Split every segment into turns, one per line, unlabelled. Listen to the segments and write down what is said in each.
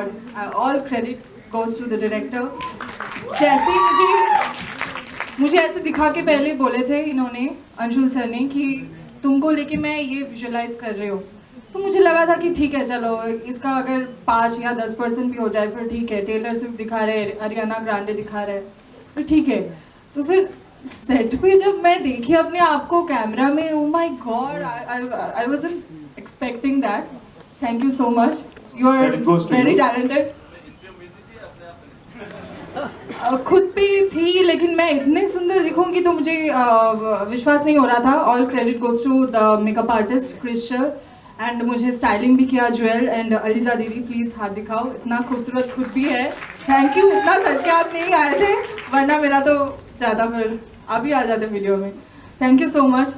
God, all credit goes to the director. जैसे ही मुझे ऐसे दिखा के पहले बोले थे इन्होंने, अंशुल सर ने, कि तुमको लेके मैं ये विजुअलाइज कर रही हूँ, तो मुझे लगा था कि ठीक है चलो इसका अगर 5 या 10% भी हो जाए फिर ठीक है। टेलर स्विफ्ट दिखा रहे, अरियाना ग्रांडे दिखा रहे, फिर ठीक है। तो फिर सेट पे जब मैं देखी अपने आप को कैमरा में, oh my god, I wasn't expecting that. Thank you so much, you are very talented. खुद भी थी, लेकिन मैं इतने सुंदर दिखूंगी तो मुझे विश्वास नहीं हो रहा था। All credit goes to the makeup artist Crystal, and मुझे स्टाइलिंग भी किया ज्वेल एंड अलीजा दीदी। प्लीज़ हाथ दिखाओ, इतना खूबसूरत खुद भी है। थैंक यू, इतना सच के आप नहीं आए थे, वरना मेरा तो ज़्यादा फिर अभी आ जाते वीडियो में। Thank you so much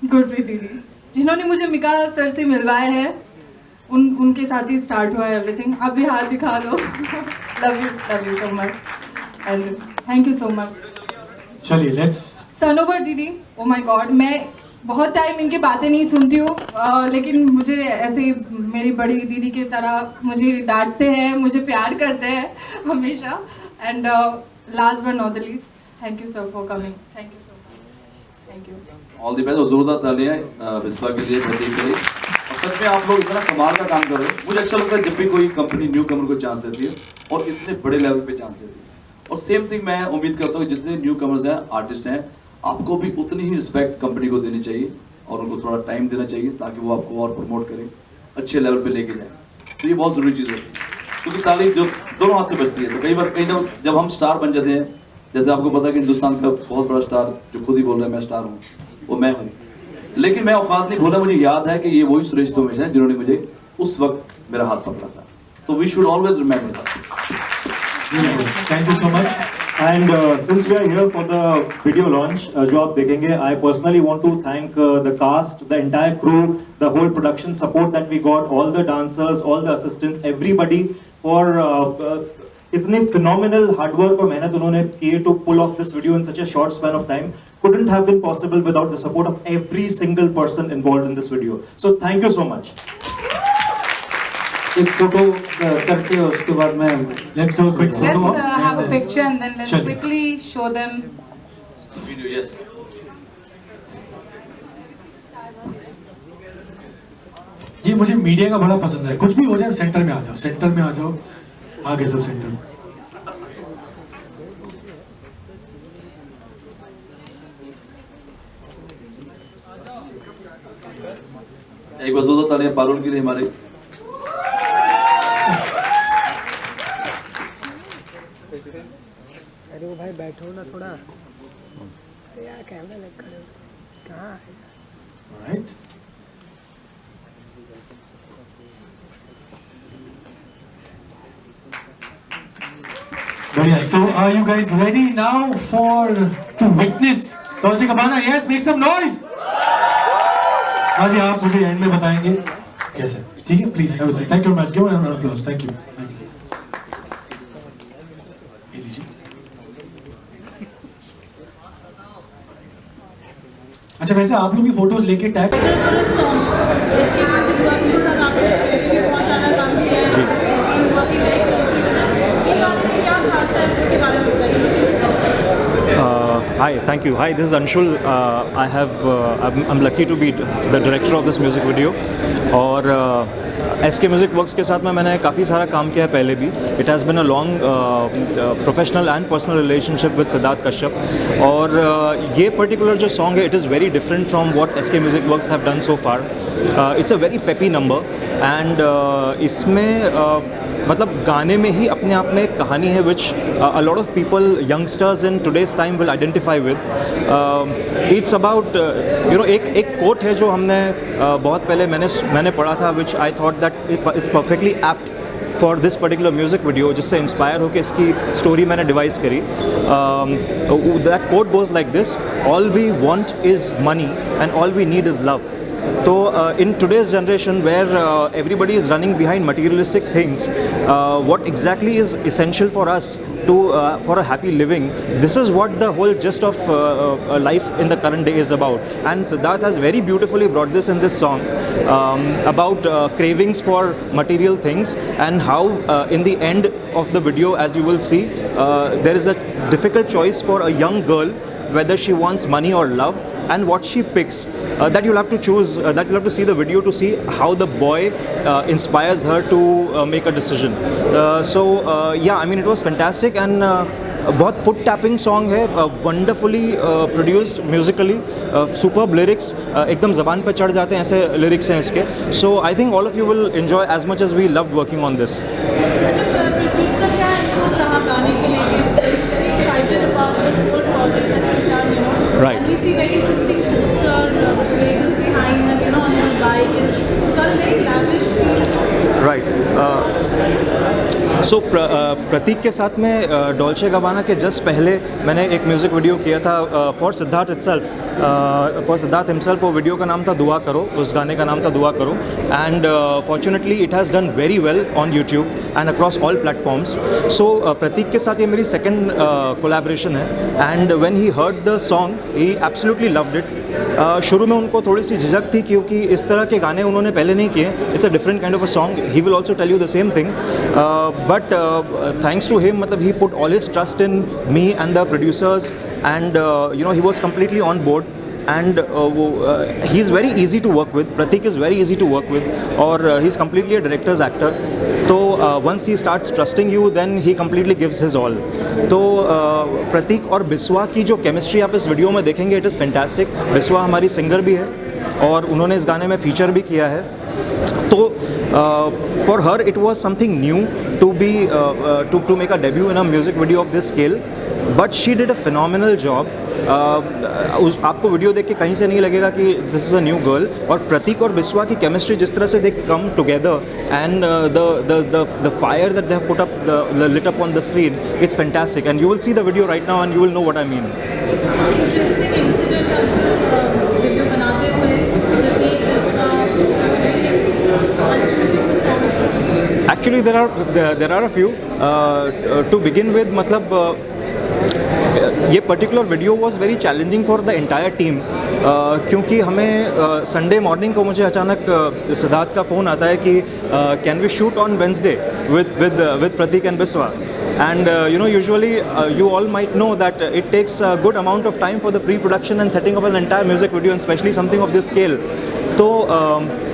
Gurpreet दीदी, जिन्होंने मुझे मिका सर से मिलवाया है। उनके साथ ही स्टार्ट हुआ है एवरीथिंग। आप भी हाथ दिखा दो। Love you so much and thank you so much.
चलिए लेट्स।
सनोवर दीदी, ओ माय गॉड, मैं बहुत टाइम इनकी बातें नहीं सुनती हूँ, लेकिन मुझे ऐसे मेरी बड़ी दीदी की तरह मुझे डांटते हैं, मुझे प्यार करते हैं हमेशा। And last but not the least, thank you sir for coming. Thank you so much, thank you.
All the best और जोरदार तालियां विश्वा के लिए, प्रतीक के लिए। और सच में आप लोग इतना कमाल का काम कर रहे हो। मुझे अच्छा लगता है जब भी कोई कंपनी न्यू कमर को चांस देती है और इतने बड़े लेवल पे चांस देती है। और सेम थिंग मैं उम्मीद करता हूँ कि जितने न्यू कमर्स हैं, आर्टिस्ट हैं, आपको भी उतनी ही रिस्पेक्ट कंपनी को देनी चाहिए और उनको थोड़ा टाइम देना चाहिए ताकि वो आपको और प्रमोट करें, अच्छे लेवल पे लेके जाए। तो ये बहुत ज़रूरी चीज़ होती है, क्योंकि ताली जो दोनों हाथ से बजती है। तो कई बार कहीं ना जब हम स्टार बन जाते हैं, जैसे आपको पता है कि हिंदुस्तान का बहुत बड़ा स्टार जो खुद ही बोल रहा है मैं स्टार हूँ, वो मैं हूँ, लेकिन मैं औकात नहीं भूला। मुझे याद है कि ये वही सुरेश तोमेश है जिन्होंने मुझे उस वक्त मेरा हाथ पकड़ा था। So we should always remember that.
Thank you so much.
And since we are here for the video launch, जो आप देखेंगे, I personally want to thank the cast, the entire crew, the whole production support that we got, all the dancers, all the assistants, everybody for इतने phenomenal hard work और मेहनत उन्होंने किए to pull off this video in such a short span of time. Couldn't have been possible without the support of every single person involved in this video. So thank you so much.
एक photo करते हैं, उसके बाद में
let's do a quick photo.
Let's have a picture and then let's quickly show them.
Video yes.
जी मुझे media का बड़ा पसंद है, कुछ भी हो जाए सेंटर में आ जाओ, सेंटर में आ जाओ, आगे सब सेंटर में।
एक बार जोरदार तालियां पारुल के लिए हमारे।
अरे वो भाई बैठो ना थोड़ा, यार कैमरा लग खड़े हो, कहाँ है?
Alright. बढ़िया। So are you guys ready now to witness Dolce & Gabbana? Yes, make some noise. हाँ जी, आप मुझे एंड में बताएंगे कैसे, ठीक है? Please have a seat. Thank you very much. Give a round of applause. Thank you. ये लीजिए। अच्छा, वैसे आप लोग भी फोटोज लेके tag
Hi, thank you. Hi, this is Anshul. I'm lucky to be the director of this music video. और SK Music Works के साथ में मैंने काफ़ी सारा काम किया है पहले भी. It has been a long professional and personal relationship with Siddharth Kashyap. और ये particular जो song है, it is very different from what SK Music Works have done so far. It's a very peppy number and इसमें मतलब गाने में ही अपने आप में एक कहानी है which a lot of people, youngsters in today's time will identify with. It's about एक quote है जो हमने बहुत पहले मैंने पढ़ा था which I thought that is perfectly apt for this particular music video, जिससे इंस्पायर होकर इसकी स्टोरी मैंने डिवाइस करी. That quote goes like this: all we want is money and all we need is love. तो in today's generation where everybody is running behind materialistic things, what exactly is essential for us to for a happy living, this is what the whole gist of life in the current day is about. And Siddharth has very beautifully brought this in this song, about cravings for material things, and how in the end of the video, as you will see, there is a difficult choice for a young girl whether she wants money or love, and what she picks, that you'll have to choose, that you'll have to see the video to see how the boy inspires her to make a decision. So yeah, I mean, it was fantastic, and बहुत foot tapping song है, wonderfully produced Musically, superb lyrics, एकदम ज़बान पर चढ़ जाते हैं ऐसे lyrics हैं इसके. So I think all of you will enjoy as much as we love working on this. Right.
And we see very interesting poster, the creators behind, and on your bike, and it's got a very lavish feel.
Right. सो प्रतीक के साथ में Dolce गबाना के just पहले मैंने एक music video किया था for Siddharth itself, for Siddharth himself. वो वीडियो का नाम था दुआ करो, उस गाने का नाम था दुआ करो. And fortunately it has done very well on YouTube and across all platforms. So Prateek के साथ ये मेरी सेकेंड कोलैबोरेशन है, and when he heard the song he absolutely loved it. शुरू में उनको थोड़ी सी झिझक थी क्योंकि इस तरह के गाने उन्होंने पहले नहीं किए. It's a different kind of a song. He will also tell you the same thing, but thanks to him, मतलब he put all his trust in me and the producers, and you know, he was completely on board, and he is very easy to work with. Pratik is very easy to work with, or he's completely a director's actor. So once he starts trusting you, then he completely gives his all. तो प्रतीक और बिस्वा की जो chemistry आप इस video में देखेंगे, it is fantastic. Biswa हमारी singer भी है और उन्होंने इस गाने में फीचर भी किया है. तो for her it was something new to be to make a debut in a music video of this scale, but she did a phenomenal job. आपको वीडियो देख के कहीं से नहीं लगेगा कि this is a new girl. और प्रतीक और बिस्वा की केमिस्ट्री जिस तरह से they come together, and the fire that they have put up lit up on the screen, it's fantastic, and you will see the video right now and you will know what I mean. Actually, there are a few. To begin with, मतलब ये particular video was very challenging for the entire team, क्योंकि हमें Sunday morning को मुझे अचानक सिद्धार्थ का phone आता है कि can we shoot on Wednesday with Pratik and Biswa. And you know, usually you all might know that it takes a good amount of time for the pre-production and setting up an entire music video, and especially something of this scale. तो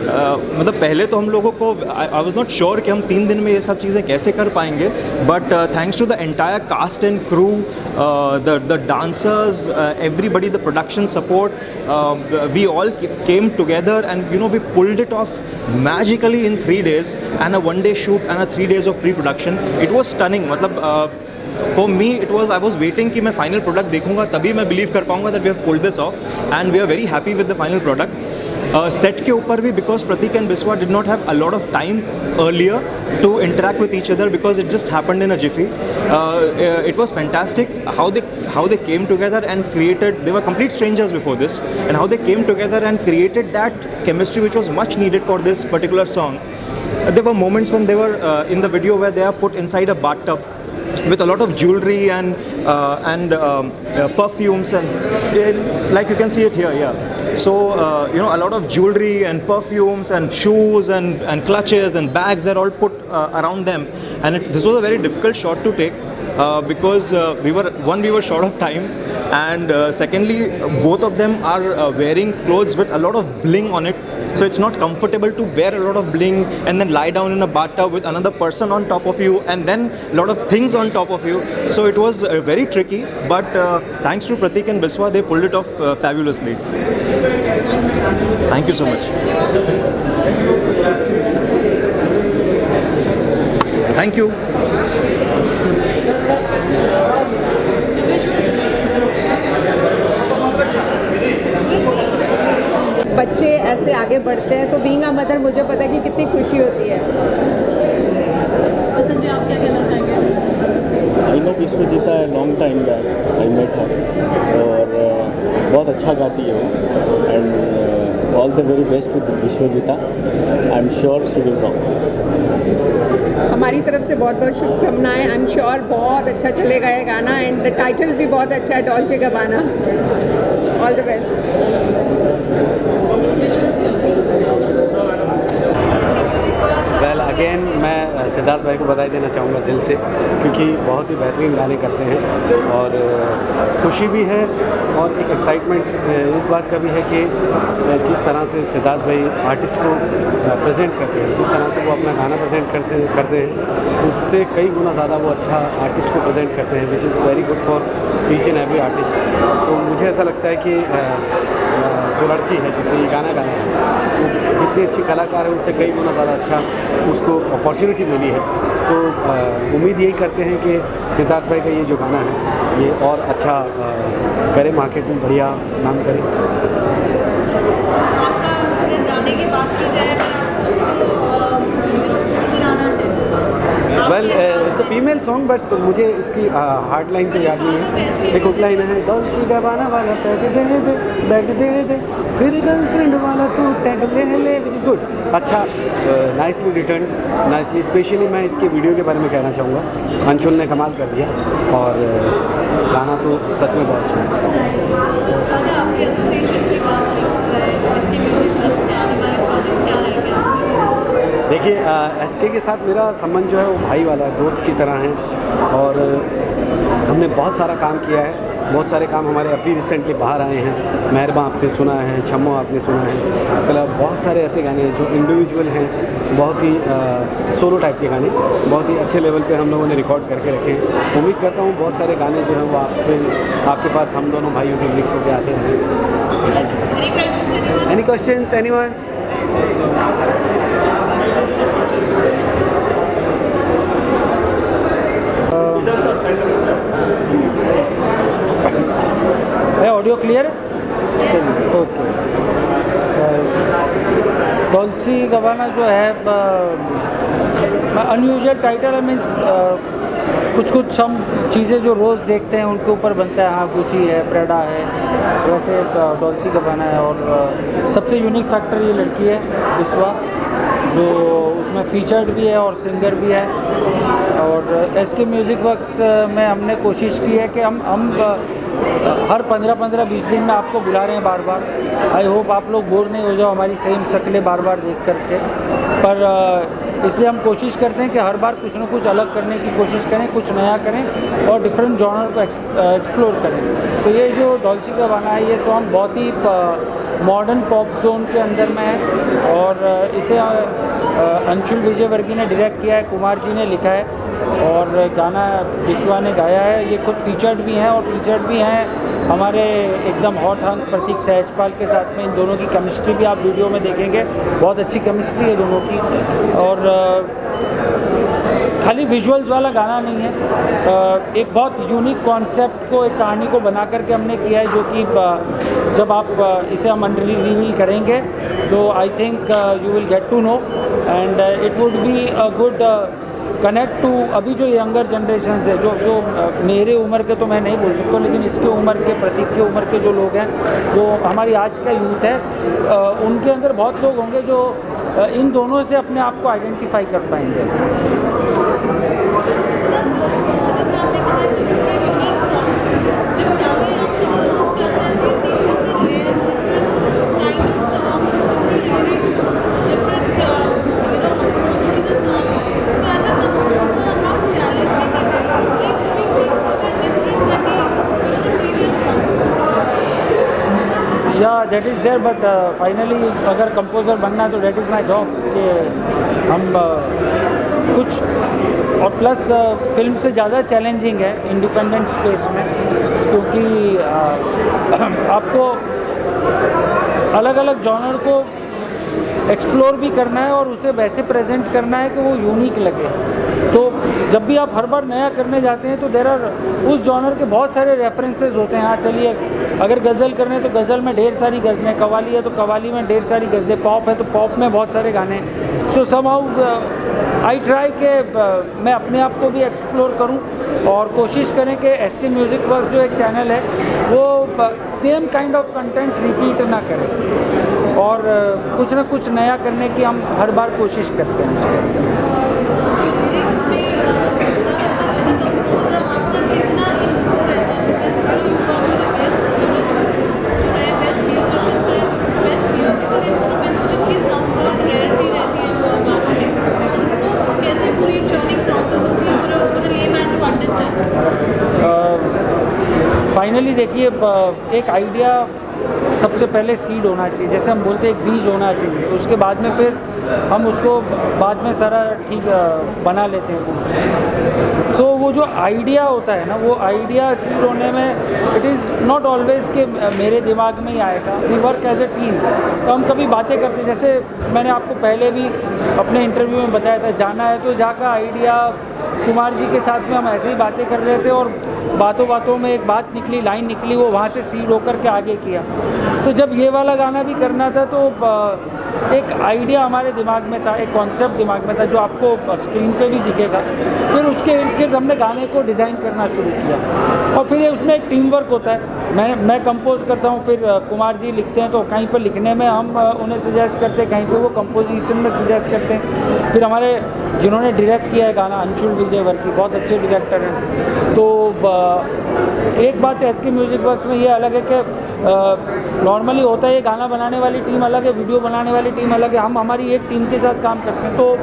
मतलब पहले तो हम लोगों को I was not sure कि हम 3 दिन में ये सब चीज़ें कैसे कर पाएंगे, but thanks to the entire cast and crew, the dancers, everybody, the production support, we all came together, and you know, we pulled it off magically in 3 days, and a 1-day shoot and a 3 days of pre-production. It was stunning. मतलब for me it was, I was waiting कि मैं final product देखूंगा तभी मैं believe कर पाऊंगा that we have pulled this off, and we are very happy with the final product. Set के ऊपर भी, because Pratik and Biswa did not have a lot of time earlier to interact with each other, because it just happened in a jiffy. It was fantastic how they came together and created, they were complete strangers before this, and how they came together and created that chemistry which was much needed for this particular song. There were moments when they were in the video where they are put inside a bathtub with a lot of jewelry and perfumes, and like you can see it here, yeah. So you know, a lot of jewelry and perfumes and shoes and clutches and bags, they're all put around them, and this was a very difficult shot to take, because we were short of time, and secondly, both of them are wearing clothes with a lot of bling on it, so it's not comfortable to wear a lot of bling and then lie down in a bathtub with another person on top of you, and then a lot of things on top of you. So it was very tricky, but thanks to Pratik and Biswa, they pulled it off fabulously. Thank you so much. Thank you.
बच्चे ऐसे आगे बढ़ते हैं तो being a mother मुझे पता है कि कितनी खुशी होती है.
और संजय, आप क्या कहना चाहेंगे?
आई नो विश्वजीता है, long time back I met her, और बहुत अच्छा गाती है वो, and all the very best with Vishwajeeta. I am sure she will rock.
हमारी तरफ से बहुत बहुत शुभकामनाएं. आई एम श्योर बहुत अच्छा चलेगा ये गाना एंड द टाइटल भी बहुत अच्छा है, Dolce Gabbana. All the best.
Well again मैं सिद्धार्थ भाई को बधाई देना चाहूँगा दिल से, क्योंकि बहुत ही बेहतरीन गाने करते हैं और खुशी भी है और एक एक्साइटमेंट इस बात का भी है कि जिस तरह से सिद्धार्थ भाई आर्टिस्ट को प्रेजेंट करते हैं, जिस तरह से वो अपना गाना प्रेजेंट करते हैं, उससे कई गुना ज़्यादा वो अच्छा आर्टिस्ट को प्रेजेंट करते हैं, which is very good for each and every artist. तो मुझे ऐसा लगता है कि जो लड़की है जिसने ये गाना गाया है, वो जितनी अच्छी कलाकार है उससे कई गुना ज़्यादा अच्छा उसको अपॉर्चुनिटी मिली है. तो उम्मीद यही करते हैं कि सिद्धार्थ भाई का ये जो गाना है ये और अच्छा करे, मार्केट में बढ़िया नाम करे. Well it's a female song but मुझे इसकी हार्ड लाइन तो याद नहीं है. एक हुक लाइन है, डॉल्चे गबाना वाला बैग दे दे, बैग दे दे, फिर गर्लफ्रेंड वाला तू टैग ले ले, विच इज़ गुड. अच्छा, नाइसली रिटर्न, नाइसली. स्पेशली मैं इसके वीडियो के बारे में कहना चाहूँगा. अंशुल ने कमाल कर दिया और गाना तो सच में बहुत अच्छा है. देखिए एसके के साथ मेरा संबंध जो है वो भाई वाला है, दोस्त की तरह है और हमने बहुत सारा काम किया है. बहुत सारे काम हमारे अभी रिसेंटली बाहर आए हैं. मेहरबा आपने सुना है, छम्मो आपने सुना है. इसके अलावा बहुत सारे ऐसे गाने हैं जो इंडिविजुअल हैं, बहुत ही सोलो टाइप के गाने, बहुत ही अच्छे लेवल पे हम लोगों ने रिकॉर्ड करके रखे हैं. उम्मीद करता हूँ बहुत सारे गाने जो हैं वो आपके पास हम दोनों भाइयों के मिक्स होकर आते हैं. Any questions anyone?
है ऑडियो क्लियर? चलिए ओके. डॉल्चे गबाना जो है अनयूजुअल टाइटल मीन्स कुछ हम चीज़ें जो रोज़ देखते हैं उनके ऊपर बनता है. हाँ, गुची है, प्रेडा है, वैसे डॉल्चे गबाना है. और सबसे यूनिक फैक्टर ये लड़की है विश्वा, जो उसमें फीचर्ड भी है और सिंगर भी है. और एसके म्यूज़िक वर्क्स में हमने कोशिश की है कि हम हर 15-20 दिन में आपको बुला रहे हैं बार बार. आई होप आप लोग बोर नहीं हो जाओ हमारी सेम शक्लें बार बार देख करके. पर इसलिए हम कोशिश करते हैं कि हर बार कुछ ना कुछ अलग करने की कोशिश करें, कुछ नया करें और डिफरेंट जॉनर को एक्सप्लोर करें. सो ये जो डॉल्चे गबाना है ये सॉन्ग बहुत ही मॉडर्न पॉप जोन के अंदर में है और इसे अंशुल विजयवर्गीय ने डायरेक्ट किया है, कुमार जी ने लिखा है और गाना विश्वा ने गाया है. ये खुद फीचर्ड भी हैं और फीचर्ड भी हैं हमारे एकदम हॉट हंक प्रतीक सहजपाल के साथ में. इन दोनों की केमिस्ट्री भी आप वीडियो में देखेंगे, बहुत अच्छी केमिस्ट्री है दोनों की. और खाली विजुअल्स वाला गाना नहीं है, एक बहुत यूनिक कॉन्सेप्ट को, एक कहानी को बना करके हमने किया है, जो कि जब आप इसे हम रिवील करेंगे तो I think you will get to know and it would be a good connect to अभी जो यंगर जनरेशन है, जो मेरे उम्र के तो मैं नहीं बोल सकता, लेकिन इसके उम्र के, प्रतीक के उम्र के जो लोग हैं, जो हमारी आज का यूथ है, उनके अंदर बहुत लोग होंगे जो इन दोनों से अपने आप को आइडेंटिफाई कर पाएंगे. या that is there but finally अगर कंपोज़र बनना है तो दैट इज़ माई जॉब कि हम कुछ और प्लस फिल्म से ज़्यादा चैलेंजिंग है इंडिपेंडेंट स्पेस में, क्योंकि आपको अलग अलग जॉनर को एक्सप्लोर भी करना है और उसे वैसे प्रेजेंट करना है कि वो यूनिक लगे. तो जब भी आप हर बार नया करने जाते हैं तो देर आर उस जॉनर के बहुत सारे रेफरेंसेस होते हैं. हाँ चलिए, अगर गज़ल करने तो गज़ल में ढेर सारी गज़लें, कवाली है तो कवाली में ढेर सारी गज़लें, पॉप है तो पॉप में बहुत सारे गाने. सो समहाउ आई ट्राई कि मैं अपने आप को भी एक्सप्लोर करूं और कोशिश करें कि एसके म्यूज़िक वर्क्स जो एक चैनल है वो same kind of content repeat ना करें. और कुछ ना कुछ नया करने की हम हर बार कोशिश करते हैं उसके अंदर। फाइनली देखिए, एक आइडिया सबसे पहले सीड होना चाहिए, जैसे हम बोलते हैं एक बीज होना चाहिए, उसके बाद में फिर हम उसको बाद में सारा ठीक बना लेते हैं। सो वो जो आइडिया होता है ना, वो आइडिया सीड होने में इट इज़ नॉट ऑलवेज कि मेरे दिमाग में ही आएगा। We work as a team. तो हम कभी बातें करते, जैसे मैंने आपको पहले भी अपने इंटरव्यू में बताया था, जाना है तो जा का आइडिया कुमार जी के साथ में हम ऐसे ही बातें कर रहे थे और बातों बातों में एक बात निकली, लाइन निकली, वो वहाँ से सीड होकर के आगे किया। तो जब ये वाला गाना भी करना था तो एक आइडिया हमारे दिमाग में था, एक कॉन्सेप्ट दिमाग में था जो आपको स्क्रीन पे भी दिखेगा। फिर उसके इर्द गिर्द हमने गाने को डिज़ाइन करना शुरू किया और फिर ये उसमें एक टीम वर्क होता है। मैं कंपोज करता हूँ, फिर कुमार जी लिखते हैं, तो कहीं पर लिखने में हम उन्हें सजेस्ट करते हैं, कहीं पर वो कंपोजिशन में सजेस्ट करते हैं। फिर हमारे जिन्होंने डायरेक्ट किया है गाना, अंशुल विजयवर्गीय, बहुत अच्छे डायरेक्टर हैं। तो एक बात एसके म्यूज़िक वर्क्स में ये अलग है कि नॉर्मली होता है ये गाना बनाने वाली टीम अलग है, वीडियो बनाने वाली टीम अलग है, हम हमारी एक टीम के साथ काम करते हैं। तो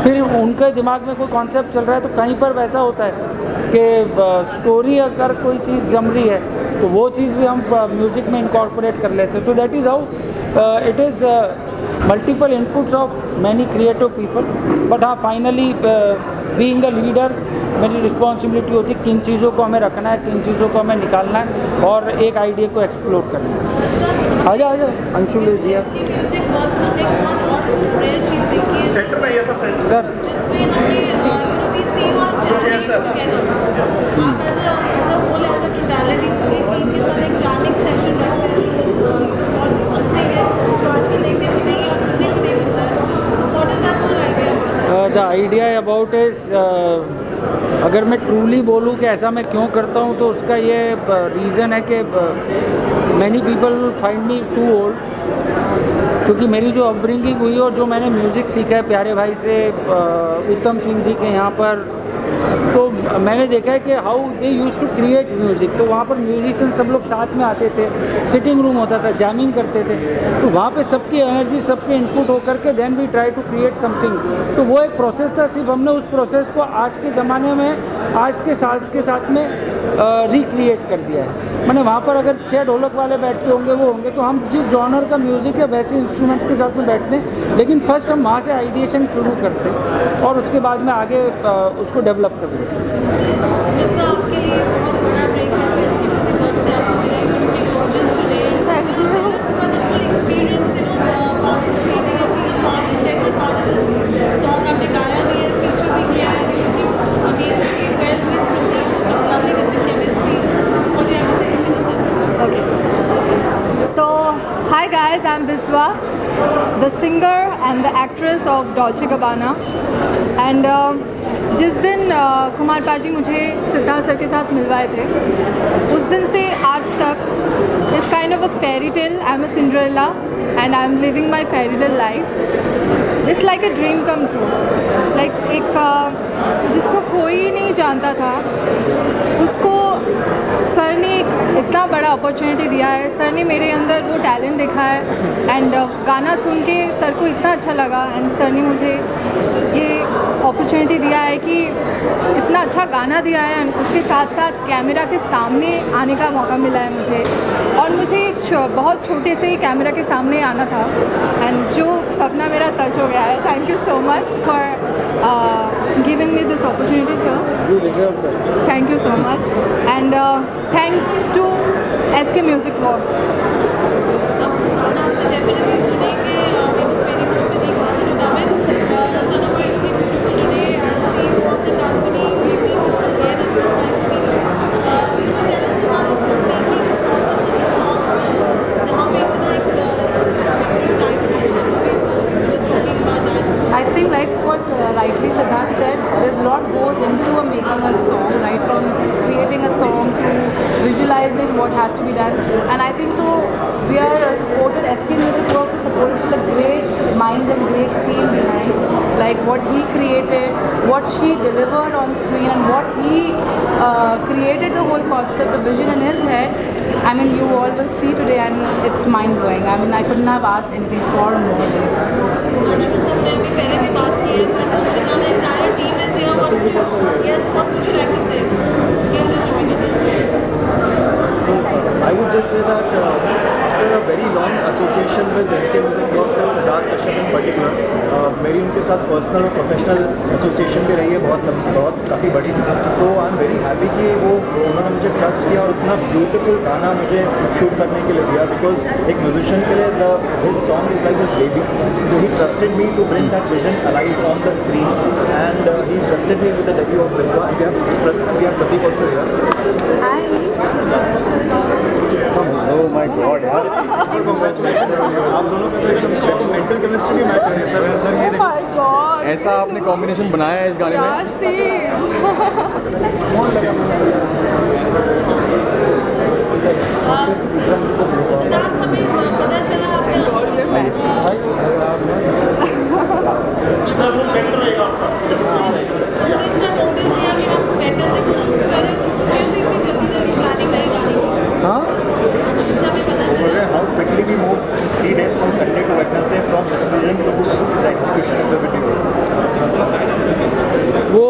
फिर उनके दिमाग में कोई कॉन्सेप्ट चल रहा है तो कहीं पर वैसा होता है कि स्टोरी अगर कोई चीज़ जम रही है तो वो चीज़ भी हम म्यूज़िक में इनकॉर्पोरेट कर लेते हैं। So that is how it is multiple inputs of many creative people. But हाँ, फाइनली बीइंग अ लीडर मेरी रिस्पॉन्सिबिलिटी होती है किन चीज़ों को हमें रखना है, किन चीज़ों को हमें निकालना है और एक आइडिया को एक्सप्लोर करना है। आजा Anshul ji sir. The idea about is, अगर मैं ट्रूली बोलूँ कि ऐसा मैं क्यों करता हूँ तो उसका ये रीज़न है कि many people find me too old, क्योंकि मेरी जो अपब्रिंगिंग हुई और जो मैंने म्यूज़िक सीखा है प्यारे भाई से, उत्तम सिंह जी के यहाँ पर, तो मैंने देखा है कि how they use to create music. तो वहाँ पर म्यूजिशियन सब लोग साथ में आते थे, सिटिंग रूम होता था, जैमिंग करते थे, तो वहाँ पे सबकी एनर्जी, सबके इनपुट होकर के then we try to create something. तो वो एक प्रोसेस था, सिर्फ हमने उस प्रोसेस को आज के ज़माने में आज के साज के साथ में रिक्रिएट कर दिया है। मैंने वहाँ पर अगर 6 ढोलक वाले बैठते होंगे वो होंगे, तो हम जिस जॉनर का म्यूज़िक है वैसे इंस्ट्रूमेंट्स के साथ में बैठते हैं, लेकिन फर्स्ट हम वहाँ से आइडिएशन शुरू करते हैं और उसके बाद में आगे उसको डेवलप कर लेते हैं।
Hi guys, I'm Biswa, the singer and the actress of Dolce Gabbana. And जिस दिन कुमार पाजी मुझे सिद्धार्थ सर के साथ मिलवाए थे, उस दिन से आज तक इस kind of a fairy tale, I am a Cinderella and I am living my fairy tale life. It's like a dream come true. Like एक जिसको कोई नहीं जानता था, उसको सर ने एक इतना बड़ा अपॉर्चुनिटी दिया है। सर ने मेरे अंदर वो टैलेंट देखा है एंड गाना सुन के सर को इतना अच्छा लगा एंड सर ने मुझे ये अपॉर्चुनिटी दिया है कि इतना अच्छा गाना दिया है एंड उसके साथ साथ कैमरा के सामने आने का मौका मिला है मुझे। और मुझे बहुत छोटे से ही कैमरा के सामने आना था एंड जो सपना मेरा सच हो गया है। Thank you so much for giving me this opportunity sir. Thank you so much and thanks to SK music works.
I think like what rightly Siddharth said, there's a lot goes into making a song, right? From creating a song to visualizing what has to be done. And I think so we are supported, SK Music Works is told the great minds and great team behind, like what he created, what she delivered on screen, and what he created the whole concept, the vision in his head. I mean, you all will see today, and it's mind blowing. I mean, I couldn't have asked anything far more than this.
I would just say that after a very long association with SK Music Works and Siddharth Kashyap in particular, मेरी उनके साथ personal और professional association भी रही है बहुत काफ़ी बड़ी। तो आई एम वेरी हैप्पी कि वो उन्होंने मुझे ट्रस्ट किया और इतना ब्यूटीफुल गाना मुझे शूट करने के लिए दिया, बिकॉज एक म्यूजिशियन के लिए his song is like his baby. तो he trusted me to bring that vision alive on the screen and he trusted me with the debut of Vishwa. We have Prateek also here.
Oh my God यार,
आप दोनों का mental chemistry भी match हो रही है sir.
ऐसा आपने कॉम्बिनेशन बनाया है इस गाने में।
How quickly we moved 3 days from Sunday to Wednesday from decision to the execution of the video.
वो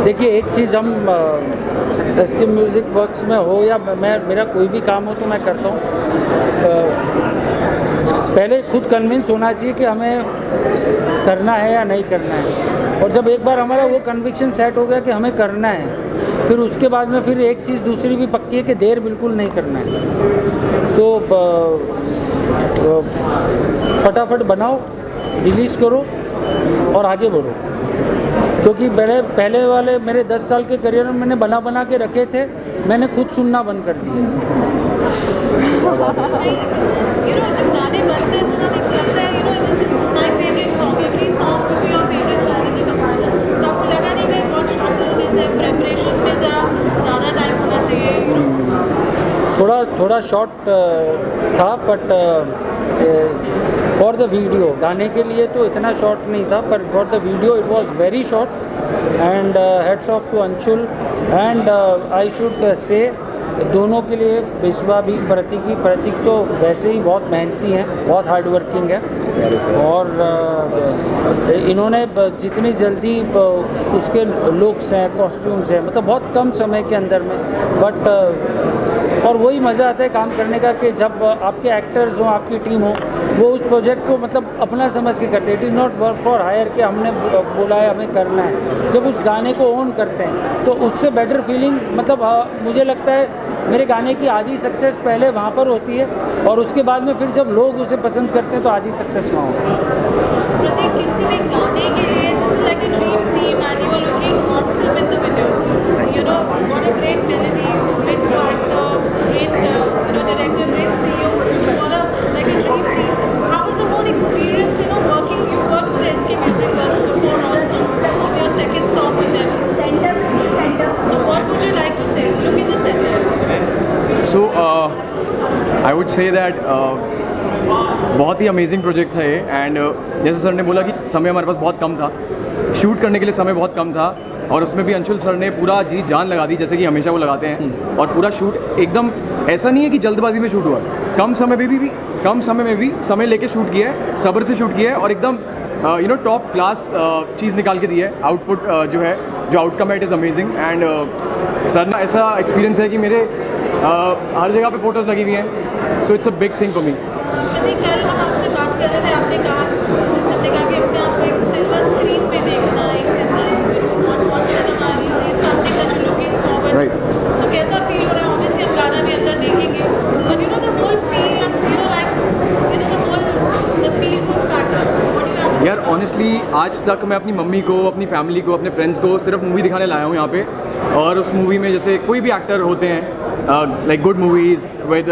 देखिए, एक चीज़ हम SK म्यूज़िक वर्क्स में हो या मेरा कोई भी काम हो तो मैं करता हूँ, पहले खुद कन्विंस होना चाहिए कि हमें करना है या नहीं करना है। और जब एक बार हमारा वो कन्विक्शन सेट हो गया कि हमें करना है, फिर उसके बाद में फिर एक चीज़ दूसरी भी पक्की है कि देर बिल्कुल नहीं करना है। सो फटाफट बनाओ, रिलीज़ करो और आगे बढ़ो। क्योंकि पहले वाले मेरे 10 साल के करियर में मैंने बना के रखे थे, मैंने खुद सुनना बंद कर थोड़ा शॉर्ट था, बट फॉर द वीडियो, गाने के लिए तो इतना शॉर्ट नहीं था, पर for the video it was very short. And hats off to Anshul and I should say दोनों के लिए, विश्वा भी प्रतीक तो वैसे ही बहुत मेहनती हैं, बहुत हार्ड वर्किंग है, और इन्होंने जितनी जल्दी उसके लुक्स हैं, कॉस्ट्यूम्स हैं, मतलब बहुत कम समय के अंदर में, बट और वही मज़ा आता है काम करने का कि जब आपके एक्टर्स हों, आपकी टीम हो, वो उस प्रोजेक्ट को मतलब अपना समझ के करते हैं। It is not work for hire कि हमने बोला है हमें करना है। जब उस गाने को ओन करते हैं तो उससे बेटर फीलिंग, मतलब मुझे लगता है मेरे गाने की आधी सक्सेस पहले वहाँ पर होती है, और उसके बाद में फिर जब लोग उसे पसंद करते हैं तो आधी सक्सेस वहाँ होती
सो आई वुड से दैट बहुत ही अमेजिंग प्रोजेक्ट था ये। एंड जैसे सर ने बोला कि समय हमारे पास बहुत कम था, शूट करने के लिए समय बहुत कम था, और उसमें भी अंशुल सर ने पूरा जी जान लगा दी, जैसे कि हमेशा वो लगाते हैं। और पूरा शूट एकदम ऐसा नहीं है कि जल्दबाजी में शूट हुआ, कम समय में भी समय लेके शूट किया है, सब्र से शूट किया है, और एकदम टॉप क्लास चीज़ निकाल के दी है। आउटपुट जो आउटकम है, it is amazing. And sir ना ऐसा एक्सपीरियंस है कि मेरे हर जगह पे फोटोज़ लगी हुई हैं, so it's a big thing for me. यार ऑनेस्टली आज तक मैं अपनी मम्मी को, अपनी फैमिली को, अपने फ्रेंड्स को सिर्फ मूवी दिखाने लाया हूँ यहाँ पे, और उस मूवी में जैसे कोई भी एक्टर होते हैं, like good movies with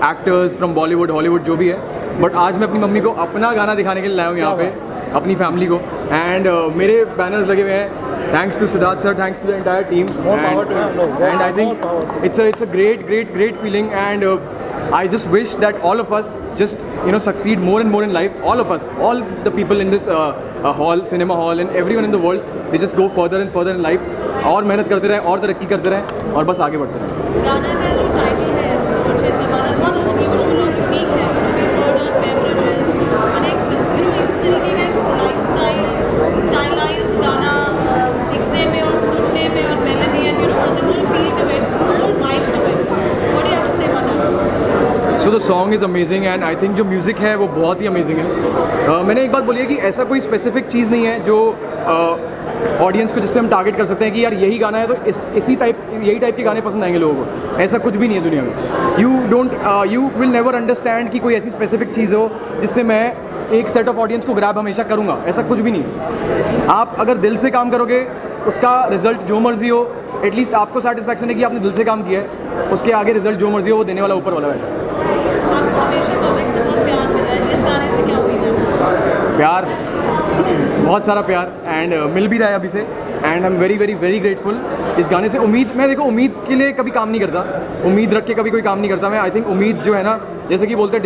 actors from Bollywood, Hollywood, जो भी है, बट आज मैं अपनी मम्मी को अपना गाना दिखाने के लिए लाया हूँ यहाँ पे, अपनी फैमिली को। एंड मेरे बैनर्स लगे हुए हैं thanks to Siddharth sir, thanks to the entire team.
More power to him.
And I think it's a great feeling, and I just wish that all of us just succeed more and more in life. All of us, all the people in this cinema hall, and everyone in the world, they just go further and further in life. और मेहनत करते रहें और तरक्की करते रहें और बस आगे बढ़ते रहें.
गाना का जो टाइटल है डॉल्चे गबाना बहुत अनयूजुअल और यूनिक है. वर्ड और मेमोरेबल और एक इस तरीके का लाइफस्टाइल स्टाइलाइज्ड गाना दिखने में और सुनने में और melody and the whole feel to it, whole vibe to it. What do you have to say about that?
So the song is amazing and I think जो म्यूज़िक है वो बहुत ही अमेजिंग है. मैंने एक बात बोली है कि ऐसा कोई स्पेसिफिक चीज़ नहीं है जो ऑडियंस को जिससे हम टारगेट कर सकते हैं कि यार यही गाना है तो यही टाइप के गाने पसंद आएंगे लोगों को. ऐसा कुछ भी नहीं है दुनिया में. यू विल नेवर अंडरस्टैंड कि कोई ऐसी स्पेसिफिक चीज़ हो जिससे मैं एक सेट ऑफ ऑडियंस को ग्रैब हमेशा करूँगा. ऐसा कुछ भी नहीं है. आप अगर दिल से काम करोगे उसका रिजल्ट जो मर्जी हो, एटलीस्ट आपको सेटिस्फैक्शन है कि आपने दिल से काम किया है. उसके आगे रिजल्ट जो मर्जी हो वो देने वाला ऊपर वाला है. प्यार, बहुत सारा प्यार एंड मिल भी रहा है अभी से, and I am very very very grateful इस गाने से. उम्मीद के लिए कभी काम नहीं करता, उम्मीद रख के कभी कोई काम नहीं करता मैं. आई थिंक उम्मीद जो है ना, जैसे कि बोलते हैं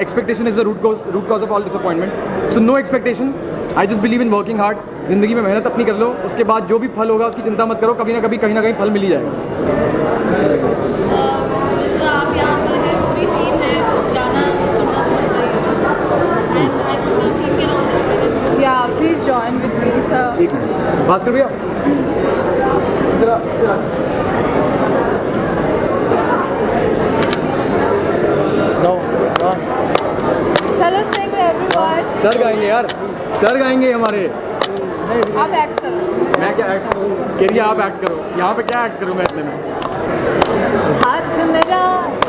expectation is the root cause of all disappointment. So no expectation, I just believe in working hard. ज़िंदगी में मेहनत अपनी कर लो, उसके बाद जो भी फल होगा उसकी चिंता मत करो. कभी ना कभी कहीं ना कहीं फल मिल ही जाएगा.
Yeah, please join with me, sir.
Bhaskar भैया
चलो sing everyone.
सर गाएंगे यार, सर गाएंगे हमारे.
आप एक्ट करो.
मैं क्या एक्ट कह रही है? आप एक्ट करो. यहाँ पे क्या एक्ट करूँ मैं इतने में?
हाथ मेरा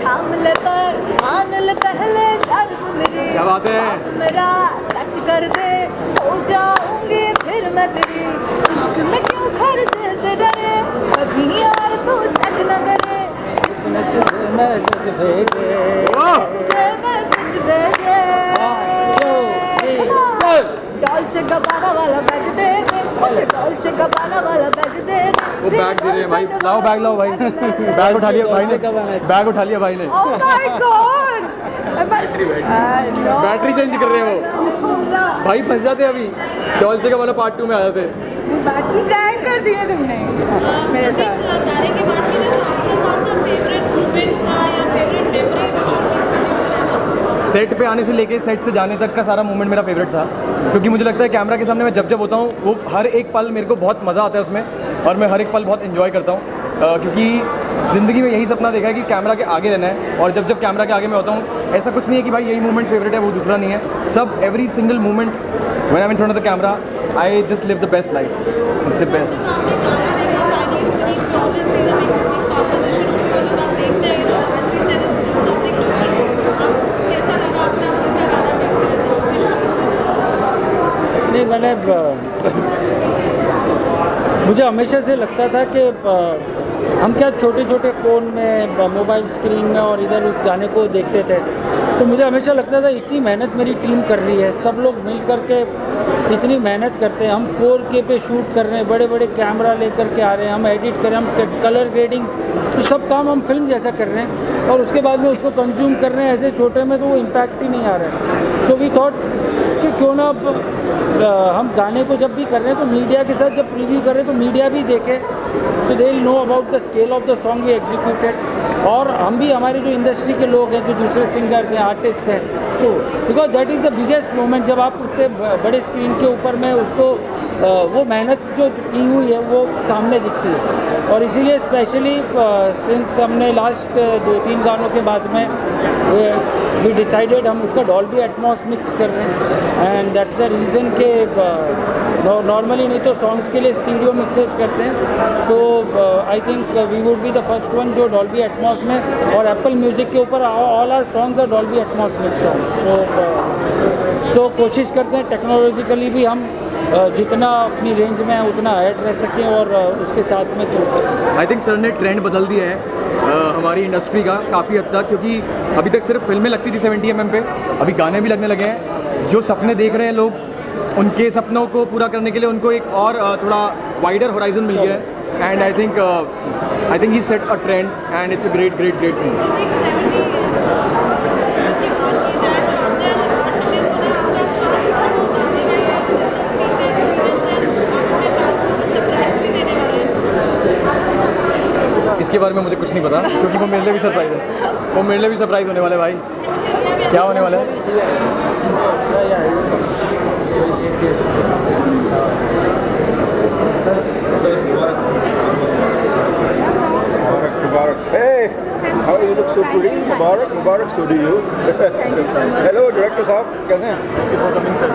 थाम ले पर मान ले पहले शर्त मेरी.
क्या बात है?
हाथ मेरा सच कर दे, हो जाऊंगी फिर मैं तेरी. इश्क में क्यों खर्चे से डरे, कभी यार तू चेक न करे.
मैसेज भेजे,
तुझे मैसेज भेजे. डॉल्चे गबाना वाला बैग दे दे, मुझे डॉल्चे गबाना वाला बैग दे दे.
वो बैग दे रहे हैं भाई. लाओ बैग, लाओ भाई. बैग उठा लिया भाई ने, बैग उठा लिया भाई ने.
Oh my God!
Battery change कर रहे हैं वो भाई. फंस जाते अभी. डॉल्चे का वाला पार्ट 2 में आ जाते.
बैटरी चेंज कर दी है तुमने मेरे साथ.
सेट पे आने से लेके सेट से जाने तक का सारा मोमेंट मेरा फेवरेट था, क्योंकि मुझे लगता है कैमरा के सामने मैं जब होता हूँ वो हर एक पल मेरे को बहुत मज़ा आता है उसमें, और मैं हर एक पल बहुत इन्जॉय करता हूँ. क्योंकि ज़िंदगी में यही सपना देखा है कि कैमरा के आगे रहना है, और जब कैमरा के आगे मैं होता हूँ ऐसा कुछ नहीं है कि भाई यही मोमेंट फेवरेट है वो दूसरा नहीं है. सब every single moment when I am in front of the camera I just live the best life. It's the best.
नहीं, मुझे हमेशा से लगता था कि हम क्या छोटे छोटे फ़ोन में, मोबाइल स्क्रीन में और इधर उस गाने को देखते थे, तो मुझे हमेशा लगता था इतनी मेहनत मेरी टीम कर रही है, सब लोग मिल कर के इतनी मेहनत करते हैं. हम 4K पे शूट कर रहे हैं, बड़े बड़े कैमरा लेकर के आ रहे हैं, हम एडिट कर रहे हैं, हम कलर ग्रेडिंग, तो सब काम हम फिल्म जैसा कर रहे हैं, और उसके बाद में उसको कंज्यूम कर रहे हैं ऐसे छोटे में, तो वो इम्पैक्ट ही नहीं आ रहा है. सो वी थॉट कि क्यों ना हम गाने को जब भी कर रहे हैं तो मीडिया के साथ जब प्रीव्यू कर रहे हैं तो मीडिया भी देखे, so they will know about the scale of the song we executed. और हम भी, हमारे जो इंडस्ट्री के लोग हैं, जो दूसरे सिंगर्स हैं, आर्टिस्ट हैं, so because that is the biggest moment जब आप उतने बड़े स्क्रीन के ऊपर में उसको वो मेहनत जो की हुई है वो सामने दिखती है. और इसीलिए स्पेशली सिंस हमने लास्ट 2-3 गानों के बाद में वी डिसाइडेड हम उसका डॉल्बी एटमॉस मिक्स कर रहे हैं, एंड दैट्स द रीज़न के नॉर्मली नहीं तो सॉन्ग्स के लिए स्टीरियो मिक्सेस करते हैं. So I think we would be the first one जो डॉल्बी एटमॉस में, और एप्पल म्यूज़िक के ऊपर all our songs are Dolby Atmos mix songs. सो कोशिश करते हैं टेक्नोलॉजिकली भी हम जितना अपनी रेंज में है उतना ऐड रह सकें और उसके साथ में चल सकें.
आई थिंक सर ने ट्रेंड बदल दिया है हमारी इंडस्ट्री का काफ़ी हद तक, क्योंकि अभी तक सिर्फ फिल्में लगती थी 70 mm पे, अभी गाने भी लगने लगे हैं. जो सपने देख रहे हैं लोग उनके सपनों को पूरा करने के लिए उनको एक और थोड़ा वाइडर होराइजन मिल गया है and I think he set a trend and it's a great thing. इसके बारे में मुझे कुछ नहीं पता क्योंकि वो मेरे लिए भी सरप्राइज है, वो मेरे लिए भी सरप्राइज होने वाला है भाई। क्या होने वाला
Hey, how you look so pretty. Mubarak, Mubarak, so do you.
Thank you so much.
Hello, director साहब, कैसे हैं? Thank you for coming, sir.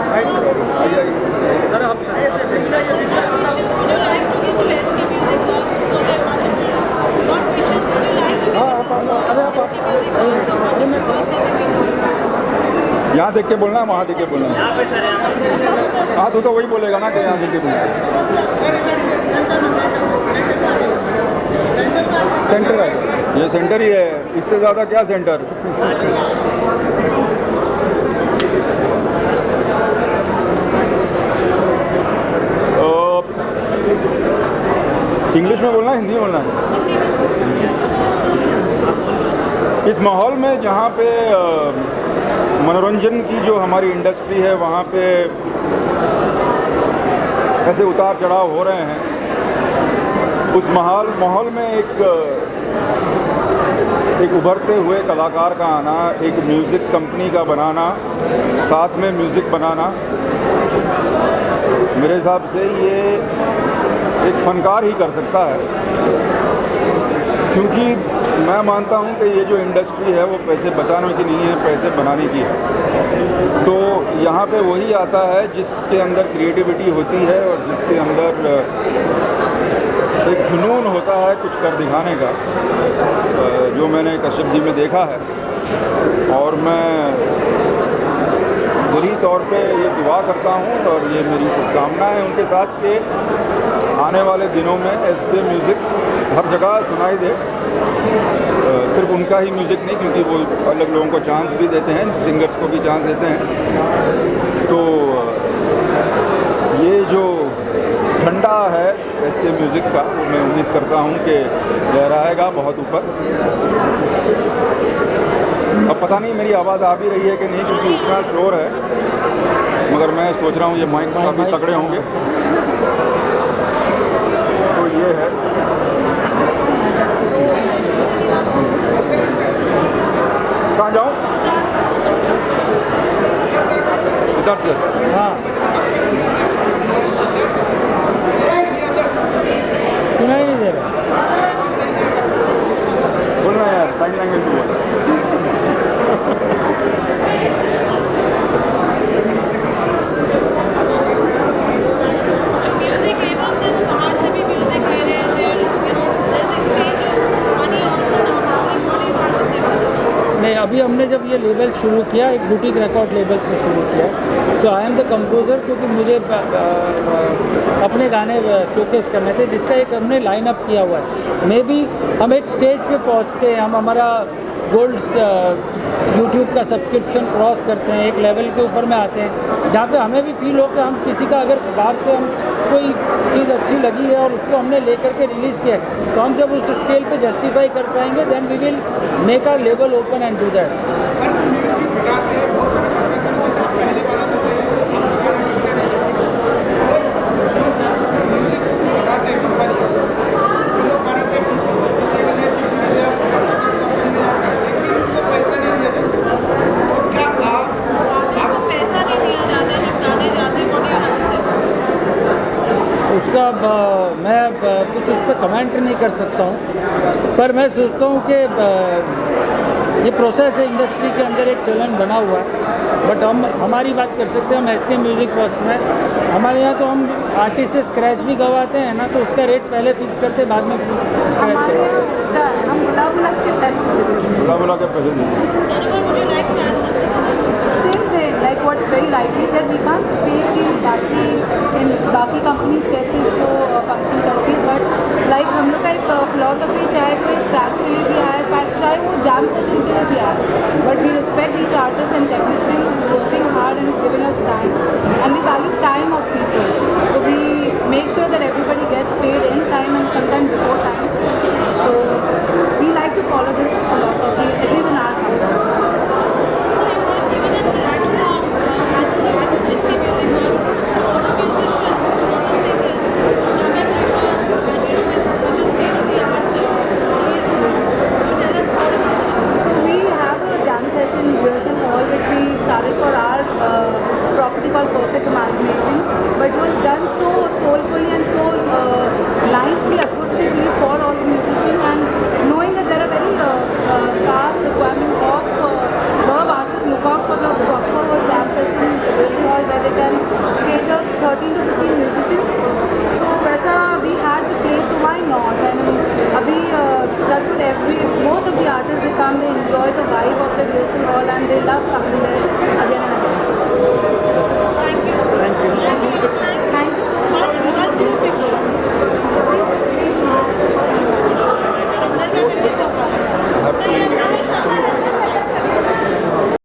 यहाँ देख के बोलना है, वहाँ देख के बोलना है। हाँ, तू तो वही बोलेगा ना कि यहाँ देख के बोलना है। सेंटर है, ये सेंटर ही है, इससे ज़्यादा क्या सेंटर। इंग्लिश में बोलना है, हिंदी में बोलना है। इस माहौल में जहाँ पे मनोरंजन की जो हमारी इंडस्ट्री है वहाँ पे ऐसे उतार चढ़ाव हो रहे हैं, उस माहौल में एक उभरते हुए कलाकार का आना, एक म्यूज़िक कंपनी का बनाना, साथ में म्यूज़िक बनाना, मेरे हिसाब से ये एक फ़नकार ही कर सकता है। क्योंकि मैं मानता हूँ कि ये जो इंडस्ट्री है वो पैसे बचाने की नहीं है, पैसे बनाने की है। तो यहाँ पे वही आता है जिसके अंदर क्रिएटिविटी होती है और जिसके अंदर एक जुनून होता है कुछ कर दिखाने का, जो मैंने कश्यप जी में देखा है। और मैं दिली तौर पे ये दुआ करता हूँ और ये मेरी शुभकामनाएं हैं उनके साथ के आने वाले दिनों में एसके म्यूज़िक हर जगह सुनाई दे। सिर्फ उनका ही म्यूज़िक नहीं, क्योंकि वो अलग लोगों को चांस भी देते हैं, सिंगर्स को भी चांस देते हैं। तो ये जो ठंडा है एसके म्यूज़िक का, वो मैं उम्मीद करता हूँ कि लहराएगा बहुत ऊपर। अब पता नहीं मेरी आवाज़ आ भी रही है कि नहीं, क्योंकि इतना शोर है, मगर मैं सोच रहा हूँ ये माइक्स काफ़ी तगड़े होंगे। तो ये है, कहाँ जाऊँ? सिद्धार्थ सर।
हाँ, सुनाई नहीं दे रहा।
बोलना यार, साइन लैंग्वेज में बोल।
नहीं, अभी हमने जब ये लेबल शुरू किया, एक बुटीक रिकॉर्ड लेबल से शुरू किया। सो आई एम द कंपोज़र, क्योंकि मुझे अपने गाने शोकेस करने थे, जिसका एक हमने लाइन अप किया हुआ है। मे बी हम एक स्टेज पे पहुंचते हैं, हम हमारा गोल्ड यूट्यूब का सब्सक्रिप्शन क्रॉस करते हैं, एक लेवल के ऊपर में आते हैं जहाँ पे हमें भी फील हो कि हम किसी का अगर बाहर से हम कोई चीज़ अच्छी लगी है और उसको हमने लेकर के रिलीज़ किया है, तो हम जब उस स्केल पे जस्टिफाई कर पाएंगे, then we will make our level open and do that. उसका मैं कुछ उस पर कमेंट नहीं कर सकता हूँ, पर मैं सोचता हूँ कि ये प्रोसेस है इंडस्ट्री के अंदर, एक चलन बना हुआ है। बट हम हमारी बात कर सकते हैं, हम एसके म्यूज़िक वर्क्स में हमारे यहाँ तो हम आर्टिस्ट से स्क्रैच भी गवाते हैं ना, तो उसका रेट पहले फिक्स करते, बाद में स्क्रैच करते।
हम बुला बुला के पैसे same thing, like what very rightly said, we can't speak कि बाकी कंपनीज कैसे इसको फंक्शन करती है, बट लाइक हम लोग का एक फिलॉसफी, चाहे कोई स्क्रैच के लिए भी आए, चाहे वो जैम सेशन के लिए भी आए, but we respect each artist and technician working hard and giving us time, and we value can cater 13 to 15 musicians. So वैसा we had the place, so why not? And अभी that's what most of the artists they come, they enjoy the vibe of the rehearsal hall and they love coming there.